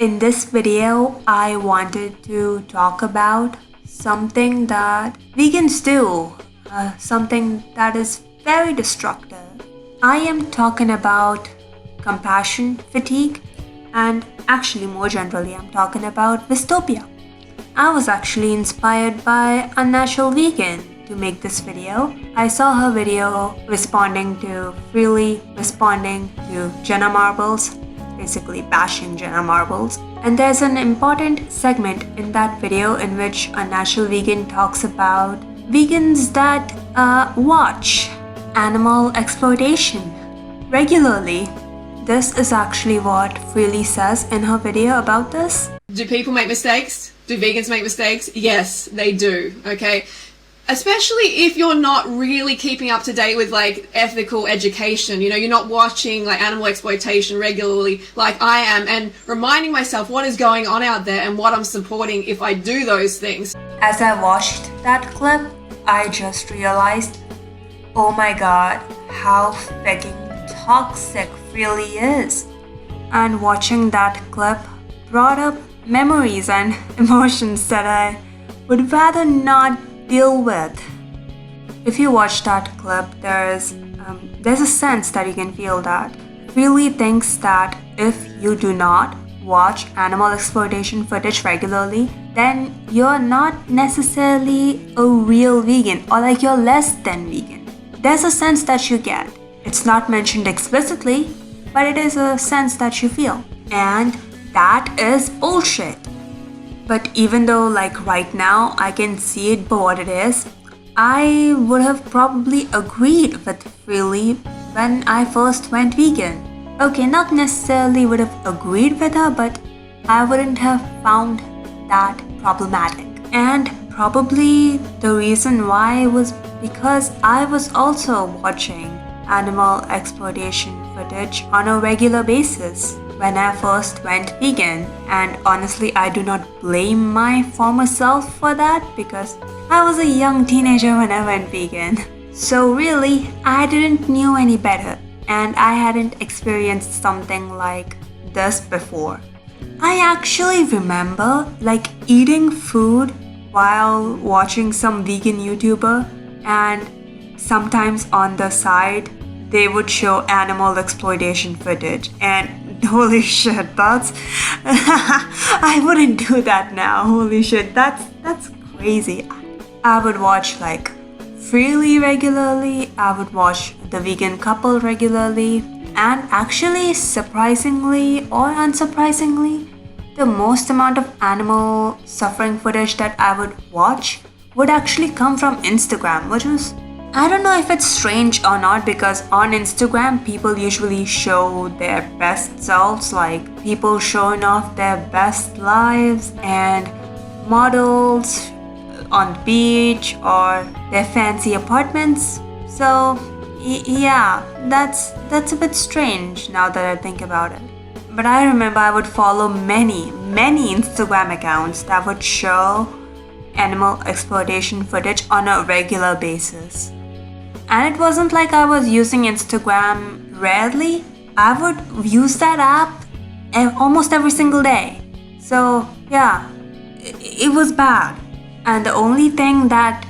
In this video, I wanted to talk about something that vegans do, something that is very destructive. I am talking about compassion fatigue, and actually more generally, I'm talking about vystopia. I was actually inspired by Unnatural Vegan to make this video. I saw her video responding to Freelee, responding to Jenna Marbles, basically bashing Jenna Marbles. And there's an important segment in that video in which Unnatural Vegan talks about vegans that watch animal exploitation regularly. This is actually what Freelee says in her video about this. Do people make mistakes? Do vegans make mistakes? Yes, they do, okay? Especially if you're not really keeping up to date with like ethical education, you're not watching like animal exploitation regularly like I am and reminding myself what is going on out there and what I'm supporting if I do those things. As I watched that clip, I just realized, oh my god, how fucking toxic Freelee is. And watching that clip brought up memories and emotions that I would rather not deal with. If you watch that clip, there's a sense that you can feel that Freelee thinks that if you do not watch animal exploitation footage regularly, then you're not necessarily a real vegan, or like you're less than vegan. There's a sense that you get. It's not mentioned explicitly, but it is a sense that you feel. And that is bullshit. But even though like right now I can see it for what it is, I would have probably agreed with Freelee when I first went vegan. Okay, not necessarily would have agreed with her, but I wouldn't have found that problematic. And probably the reason why was because I was also watching animal exploitation footage on a regular basis when I first went vegan, and honestly I do not blame my former self for that because I was a young teenager when I went vegan. So really, I didn't know any better and I hadn't experienced something like this before. I actually remember like eating food while watching some vegan YouTuber, and sometimes on the side they would show animal exploitation footage, and holy shit, that's I wouldn't do that now. Holy shit, that's crazy. I would watch like Freelee regularly, I would watch The Vegan Couple regularly, and actually surprisingly or unsurprisingly, the most amount of animal suffering footage that I would watch would actually come from Instagram, which was, I don't know if it's strange or not, because on Instagram people usually show their best selves, like people showing off their best lives and models on the beach or their fancy apartments. So yeah, that's a bit strange now that I think about it. But I remember I would follow many Instagram accounts that would show animal exploitation footage on a regular basis. And it wasn't like I was using Instagram rarely. I would use that app almost every single day. So yeah, it was bad. And the only thing that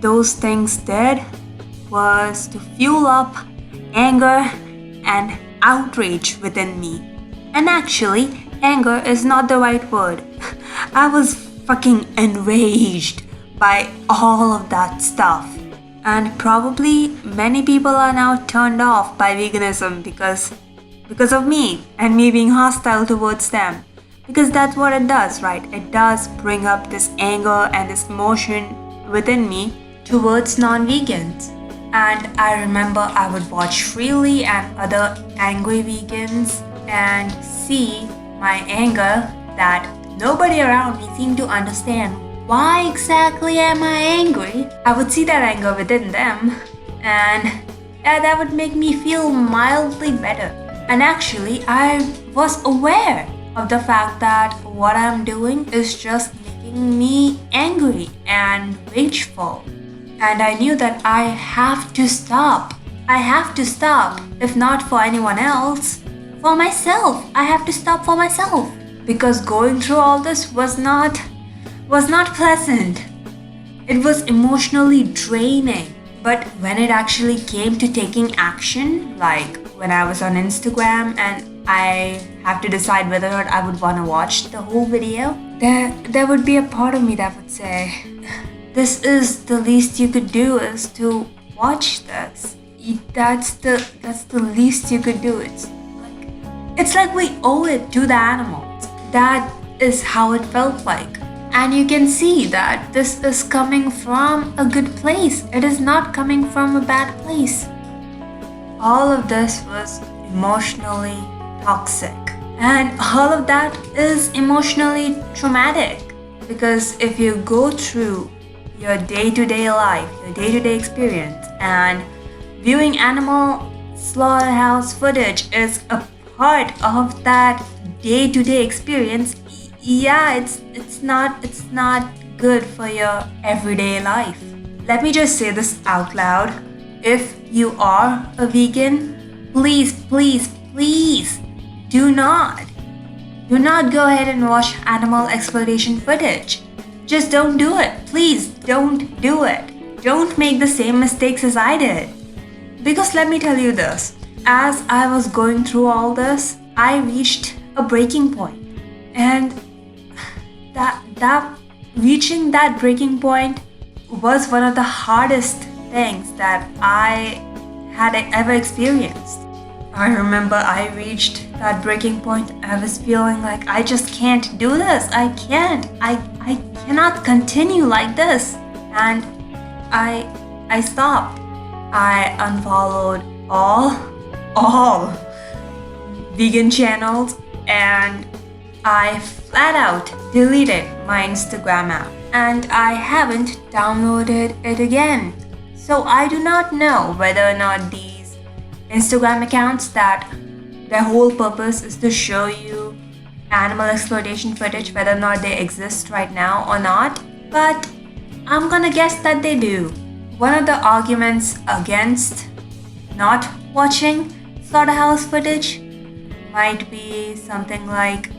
those things did was to fuel up anger and outrage within me. And actually, anger is not the right word. I was fucking enraged by all of that stuff. And probably many people are now turned off by veganism because of me and me being hostile towards them. Because that's what it does, right? It does bring up this anger and this emotion within me towards non-vegans. And I remember I would watch Freelee and other angry vegans and see my anger that nobody around me seemed to understand. Why exactly am I angry? I would see that anger within them, and that would make me feel mildly better. And actually, I was aware of the fact that what I'm doing is just making me angry and rageful. And I knew that I have to stop. I have to stop, if not for anyone else, for myself. I have to stop for myself. because going through all this was not pleasant. It was emotionally draining. But when it actually came to taking action, like when I was on Instagram and I have to decide whether or not I would want to watch the whole video, there would be a part of me that would say, this is the least you could do, is to watch this. That's the least you could do. It's like we owe it to the animals. That is how it felt like. And you can see that this is coming from a good place. It is not coming from a bad place. All of this was emotionally toxic. And all of that is emotionally traumatic. Because if you go through your day-to-day life, your day-to-day experience, and viewing animal slaughterhouse footage is a part of that day-to-day experience, yeah, it's not good for your everyday life. Let me just say this out loud. If you are a vegan, please do not go ahead and watch animal exploitation footage. Just don't do it. Please don't do it. Don't make the same mistakes as I did. Because let me tell you this, as I was going through all this, I reached a breaking point. And that reaching that breaking point was one of the hardest things that I had ever experienced. I remember I reached that breaking point. I was feeling like I just can't do this. I cannot continue like this. And I stopped. I unfollowed all vegan channels, and I flat out deleted my Instagram app, and I haven't downloaded it again. So I do not know whether or not these Instagram accounts that their whole purpose is to show you animal exploitation footage, whether or not they exist right now or not, but I'm gonna guess that they do. One of the arguments against not watching slaughterhouse footage might be something like,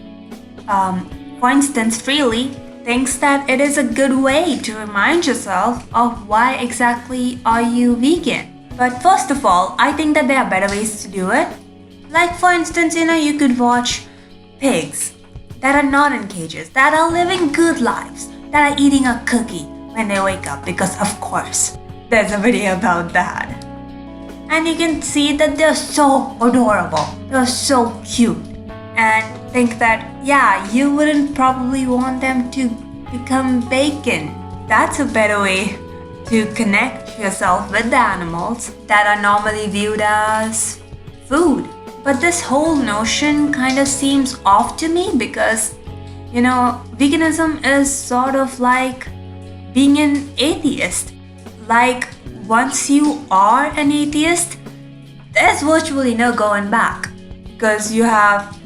for instance, Freelee thinks that it is a good way to remind yourself of why exactly are you vegan. But first of all, I think that there are better ways to do it. Like for instance, you could watch pigs that are not in cages, that are living good lives, that are eating a cookie when they wake up, because of course, there's a video about that. And you can see that they're so adorable, they're so cute. And think that, yeah, you wouldn't probably want them to become bacon. That's a better way to connect yourself with the animals that are normally viewed as food. But this whole notion kind of seems off to me because, veganism is sort of like being an atheist. Like, once you are an atheist, there's virtually no going back because you have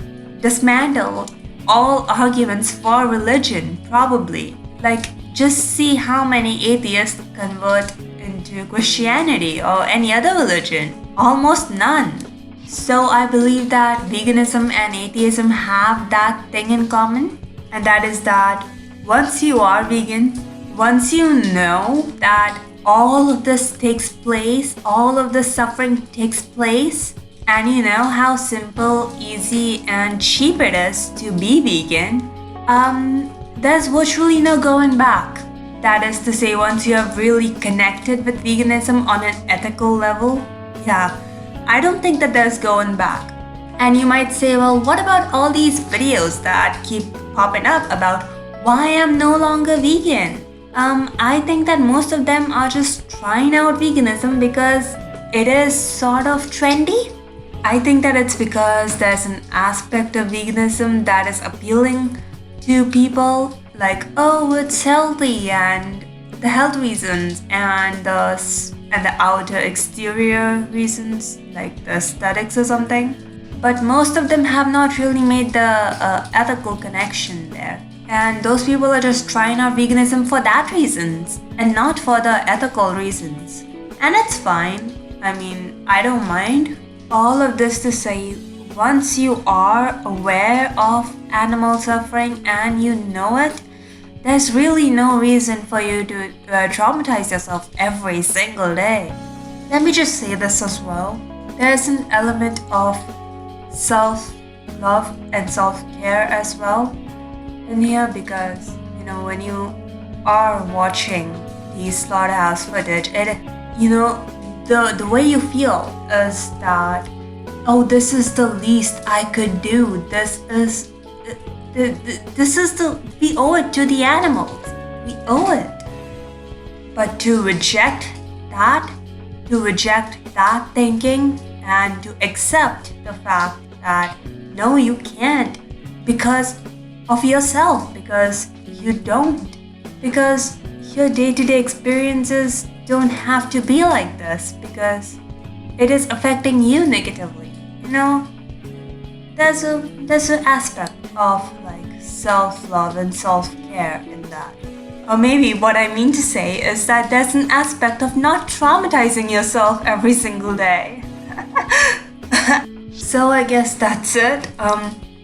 dismantled all arguments for religion, probably. Like, just see how many atheists convert into Christianity or any other religion. Almost none. So I believe that veganism and atheism have that thing in common, and that is that once you are vegan, once you know that all of this takes place, all of the suffering takes place, and you know how simple, easy, and cheap it is to be vegan, there's virtually no going back. That is to say, once you have really connected with veganism on an ethical level, yeah, I don't think that there's going back. And you might say, well, what about all these videos that keep popping up about why I'm no longer vegan? I think that most of them are just trying out veganism because it is sort of trendy. I think that it's because there's an aspect of veganism that is appealing to people, like, oh, it's healthy, and the health reasons and the outer exterior reasons, like the aesthetics or something. But most of them have not really made the ethical connection there. And those people are just trying out veganism for that reasons and not for the ethical reasons. And it's fine. I mean, I don't mind. All of this to say, once you are aware of animal suffering and you know it, there's really no reason for you to traumatize yourself every single day. Let me just say this as well. There's an element of self-love and self-care as well in here, because when you are watching these slaughterhouse footage, the way you feel is that, oh, this is the least I could do. We owe it to the animals. We owe it. But to reject that thinking and to accept the fact that no, you can't because of yourself, because you don't, because your day-to-day experiences don't have to be like this, because it is affecting you negatively. There's an aspect of like self-love and self-care in that. Or maybe what I mean to say is that there's an aspect of not traumatizing yourself every single day. So I guess that's it.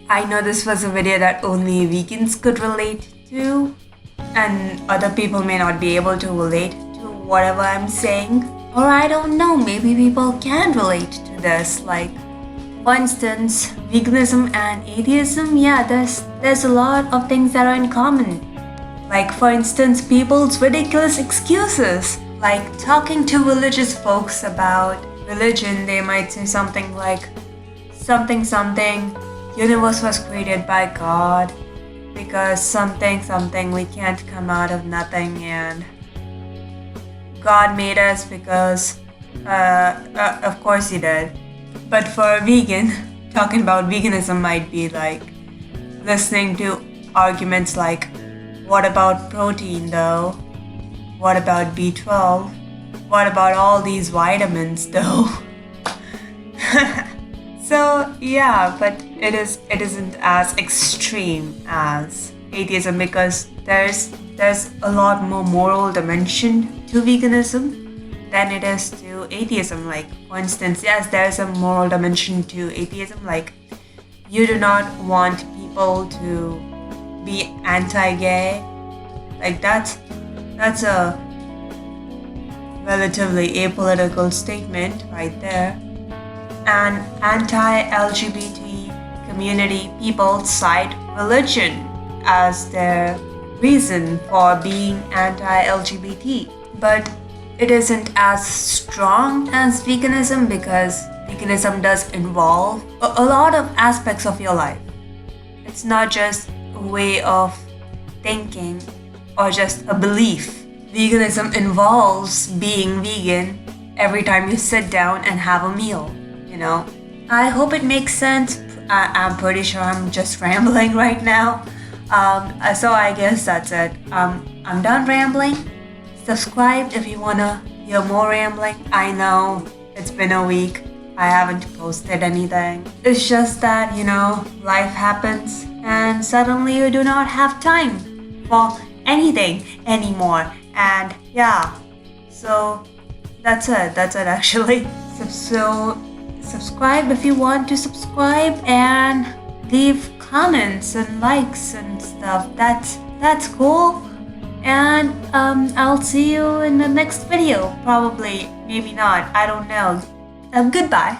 I know this was a video that only vegans could relate to, and other people may not be able to relate to whatever I'm saying. Or I don't know, maybe people can relate to this. Like, for instance, veganism and atheism, yeah, there's a lot of things that are in common. Like, for instance, people's ridiculous excuses. Like, talking to religious folks about religion, they might say something like, something, universe was created by God, because something, we can't come out of nothing, and God made us because, of course he did. But for a vegan, talking about veganism might be like listening to arguments like, what about protein though? What about B12? What about all these vitamins though? So yeah, but it isn't as extreme as atheism, because there's a lot more moral dimension to veganism than it is to atheism. Like, for instance, yes, there's a moral dimension to atheism. Like, you do not want people to be anti-gay. Like, that's a relatively apolitical statement right there. And anti-LGBT community people cite religion as their reason for being anti-LGBT. But it isn't as strong as veganism, because veganism does involve a lot of aspects of your life. It's not just a way of thinking or just a belief. Veganism involves being vegan every time you sit down and have a meal. I hope it makes sense. I'm pretty sure I'm just rambling right now. So I guess that's it. I'm done rambling. Subscribe if you wanna hear more rambling. I know it's been a week. I haven't posted anything. It's just that, life happens and suddenly you do not have time for anything anymore. And yeah, so that's it actually. So subscribe if you want to subscribe, and leave comments and likes and stuff. That's cool. And I'll see you in the next video. Probably, maybe not. I don't know. Goodbye.